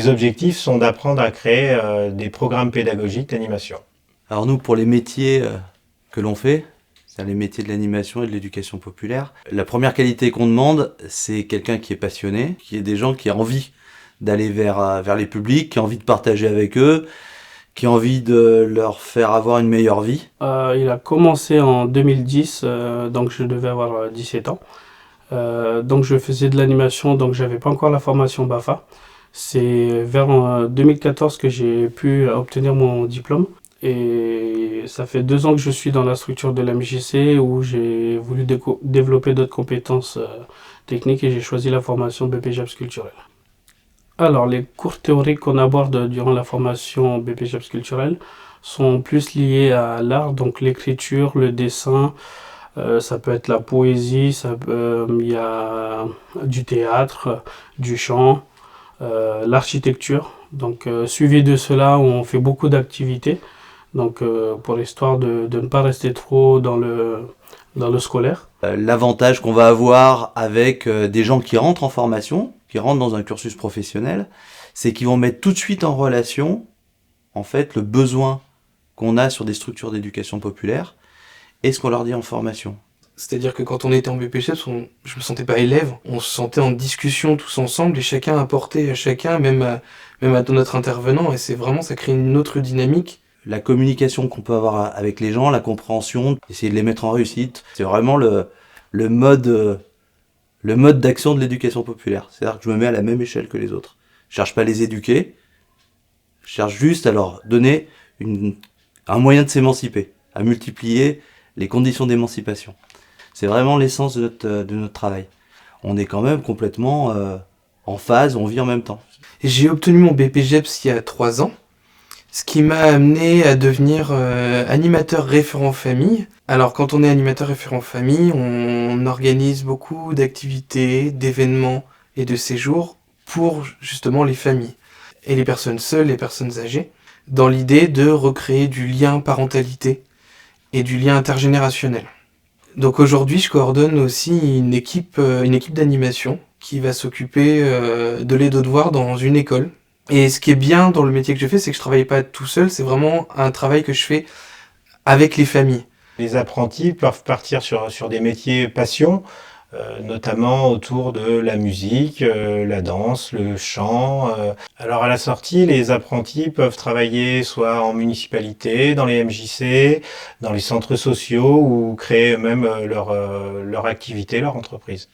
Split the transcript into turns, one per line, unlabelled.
les objectifs sont d'apprendre à créer des programmes pédagogiques d'animation.
Alors nous, pour les métiers que l'on fait, c'est-à-dire les métiers de l'animation et de l'éducation populaire, la première qualité qu'on demande, c'est quelqu'un qui est passionné, qui est des gens qui ont envie d'aller vers les publics, qui ont envie de partager avec eux, qui ont envie de leur faire avoir une meilleure vie.
Il a commencé en 2010, donc je devais avoir 17 ans. Donc je faisais de l'animation, donc j'avais pas encore la formation BAFA. C'est vers 2014 que j'ai pu obtenir mon diplôme. Et ça fait 2 ans que je suis dans la structure de l'MJC où j'ai voulu développer d'autres compétences techniques et j'ai choisi la formation BPJAPS culturel. Alors, les cours théoriques qu'on aborde durant la formation BPJAPS culturel sont plus liés à l'art, donc l'écriture, le dessin, ça peut être la poésie, il y a du théâtre, du chant, l'architecture. Donc, suivi de cela, on fait beaucoup d'activités. Donc, pour l'histoire de ne pas rester trop dans le scolaire.
L'avantage qu'on va avoir avec des gens qui rentrent en formation, qui rentrent dans un cursus professionnel, c'est qu'ils vont mettre tout de suite en relation, en fait, le besoin qu'on a sur des structures d'éducation populaire et ce qu'on leur dit en formation.
C'est-à-dire que quand on était en BPJEPS, je me sentais pas élève, on se sentait en discussion tous ensemble et chacun apportait à chacun, même à notre intervenant, et ça crée une autre dynamique.
La communication qu'on peut avoir avec les gens, la compréhension, essayer de les mettre en réussite, c'est vraiment le mode d'action de l'éducation populaire. C'est-à-dire que je me mets à la même échelle que les autres. Je cherche pas à les éduquer, je cherche juste à leur donner un moyen de s'émanciper, à multiplier les conditions d'émancipation. C'est vraiment l'essence de notre travail. On est quand même complètement en phase, on vit en même temps.
J'ai obtenu mon BPJEPS il y a 3 ans, ce qui m'a amené à devenir animateur référent famille. Alors quand on est animateur référent famille, on organise beaucoup d'activités, d'événements et de séjours pour justement les familles et les personnes seules, les personnes âgées, dans l'idée de recréer du lien parentalité et du lien intergénérationnel. Donc aujourd'hui, je coordonne aussi une équipe d'animation qui va s'occuper de l'aide aux devoirs dans une école. Et ce qui est bien dans le métier que je fais, c'est que je travaille pas tout seul, c'est vraiment un travail que je fais avec les familles.
Les apprentis peuvent partir sur des métiers passion, notamment autour de la musique, la danse, le chant. Alors à la sortie, les apprentis peuvent travailler soit en municipalité, dans les MJC, dans les centres sociaux ou créer eux-mêmes leur activité, leur entreprise.